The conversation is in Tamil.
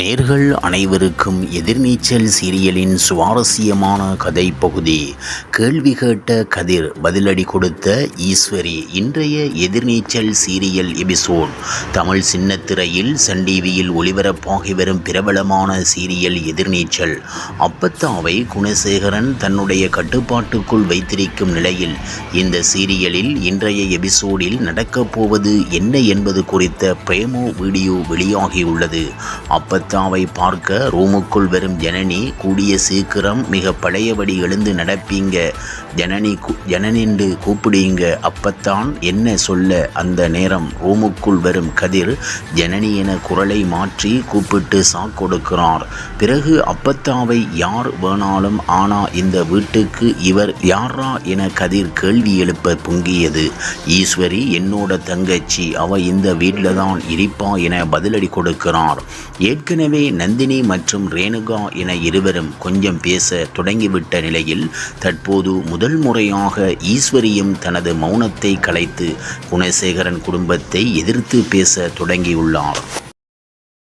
நேர்கள் அனைவருக்கும் எதிர்நீச்சல் சீரியலின் சுவாரஸ்யமான கதை பகுதி. கேள்வி கேட்ட கதிர் பதிலடி கொடுத்த ஈஸ்வரி. இன்றைய எதிர்நீச்சல் சீரியல் எபிசோட் தமிழ் சின்னத்திரையில் சன் டிவியில் ஒளிபரப்பாகி வரும் பிரபலமான சீரியல் எதிர்நீச்சல். அப்பத்தாவை குணசேகரன் தன்னுடைய கட்டுப்பாட்டுக்குள் வைத்திருக்கும் நிலையில் இந்த சீரியலில் இன்றைய எபிசோடில் நடக்கப் போவது என்ன என்பது குறித்த பிரேமோ வீடியோ வெளியாகியுள்ளது. அப்பத்தாவை பார்க்க ரூமுக்குள் வரும் ஜனனி. கூடிய சீக்கிரம் மிக பழையபடி எழுந்து நடப்பீங்க ஜனனின்று கூப்பிடுங்க அப்பத்தான் என்ன சொல்ல. அந்த நேரம் ரூமுக்குள் வரும் கதிர் ஜனனி என குரலை மாற்றி கூப்பிட்டு சாக் கொடுக்கிறார். பிறகு அப்பத்தாவை யார் வேணாலும், ஆனா இந்த வீட்டுக்கு இவர் யாரா என கதிர் கேள்வி எழுப்ப பொங்கியது. ஈஸ்வரி என்னோட தங்கச்சி, அவ இந்த வீட்டில் தான் இருப்பா என பதிலடி கொடுக்கிறார். ஏற்கனவே நந்தினி மற்றும் ரேணுகா என இருவரும் கொஞ்சம் பேச தொடங்கிவிட்ட நிலையில் தற்போது முதல் முறையாக ஈஸ்வரியும் தனது மௌனத்தை கலைத்து குணசேகரன் குடும்பத்தை எதிர்த்து பேச தொடங்கியுள்ளார்.